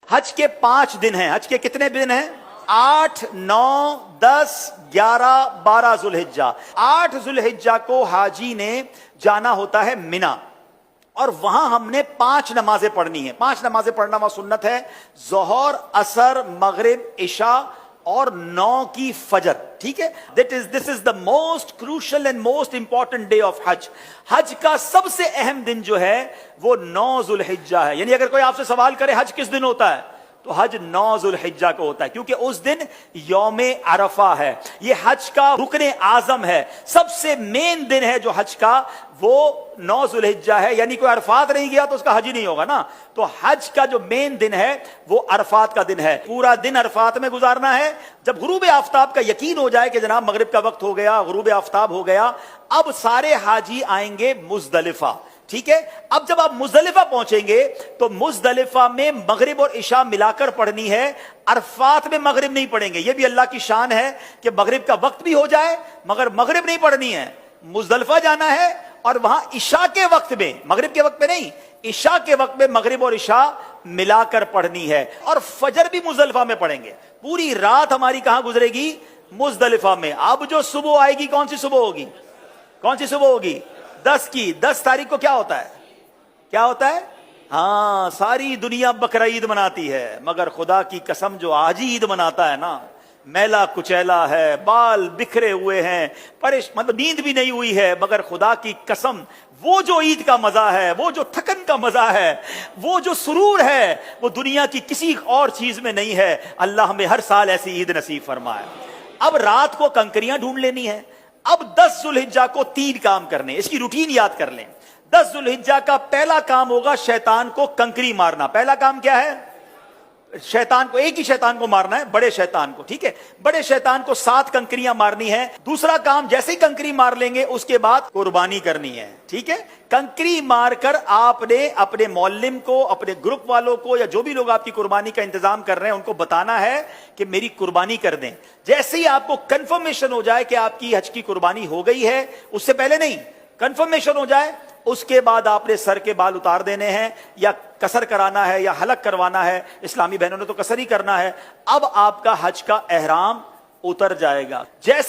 हज के 5 दिन हैं। हज के कितने दिन हैं? 8, 9, 10, 11, 12 जुल्हिज्जा। 8 जुल्हिज्जा को हाजी ने जाना होता है मिना, और वहां हमने 5 नमाजें पढ़नी है। 5 नमाजें पढ़ना वहां सुन्नत है, जोहर, असर, मगरिब, इशा और 9 की फजर। ठीक है, this is the most crucial and most important day of हज। हज का सबसे अहम दिन जो है वो 9 जुल्हिज्जा है। यानी अगर कोई आपसे सवाल करे हज किस दिन होता है, तो हज 9 जुल्हिज्जा को होता है, क्योंकि उस दिन यौमे अरफा है। ये हज का रुकने आजम है, सबसे मेन दिन है जो हज का, वो 9 जुल्हिज्जा है। यानी कोई अरफात नहीं गया तो उसका हज ही नहीं होगा ना। तो हज का जो मेन दिन है वो अरफात का दिन है। पूरा दिन अरफात में गुजारना है। जब गुरूब आफ्ताब का यकीन हो जाए कि जनाब मगरिब का वक्त हो गया, गुरूब आफ्ताब हो गया, अब सारे हाजी आएंगे मुजदलिफा। ठीक है, अब जब आप मुजदलिफा पहुंचेंगे तो मुजदलिफा में मगरिब और इशा मिलाकर पढ़नी है, अरफात में मगरिब नहीं पढ़ेंगे। यह भी अल्लाह की शान है कि मगरिब का वक्त भी हो जाए मगर मगरिब नहीं पढ़नी है। मुजदलिफा जाना है और वहां इशा के वक्त में, मगरिब के वक्त में नहीं, इशा के वक्त में मगरिब और इशा मिलाकर पढ़नी है। और फजर भी मुजदलिफा में पढ़ेंगे। पूरी रात हमारी कहां गुजरेगी? मुजदलिफा में। अब जो सुबह आएगी, कौन सी सुबह होगी? कौन सी सुबह होगी? 10 की। 10 तारीख को क्या होता है? क्या होता है? हाँ, सारी दुनिया बकरा ईद मनाती है, मगर खुदा की कसम जो आज ही ईद मनाता है ना, मैला कुचैला है, बाल बिखरे हुए हैं, मतलब नींद भी नहीं हुई है, मगर खुदा की कसम वो जो ईद का मजा है, वो जो थकन का मजा है, वो जो सुरूर है, वो दुनिया की किसी और चीज में नहीं है। अल्लाह हमें हर साल ऐसी ईद नसीब फरमाए। अब रात को कंकरियां ढूंढ लेनी है। अब 10 जुल्हिज्जा को 3 काम करने, इसकी रूटीन याद कर लें। 10 जुल्हिज्जा का पहला काम होगा शैतान को कंकरी मारना। पहला काम क्या है? शैतान को, एक ही शैतान को मारना है, बड़े शैतान को। ठीक है, बड़े शैतान को 7 कंकरियां मारनी है। दूसरा काम, जैसे ही कंकरी मार लेंगे उसके बाद कुर्बानी करनी है। ठीक है, कंकरी मारकर आपने अपने मौल्लिम को, अपने ग्रुप वालों को, या जो भी लोग आपकी कुर्बानी का इंतजाम कर रहे हैं उनको बताना है कि मेरी कुर्बानी कर दें। जैसे ही आपको कंफर्मेशन हो जाए कि आपकी हज की कुर्बानी हो गई है, उससे पहले नहीं, कंफर्मेशन हो जाए, उसके बाद आपने सर के बाल उतार देने हैं, या कसर कराना है या हलक करवाना है। इस्लामी बहनों ने तो कसर ही करना है। अब आपका हज का एहराम उतर जाएगा। जैसे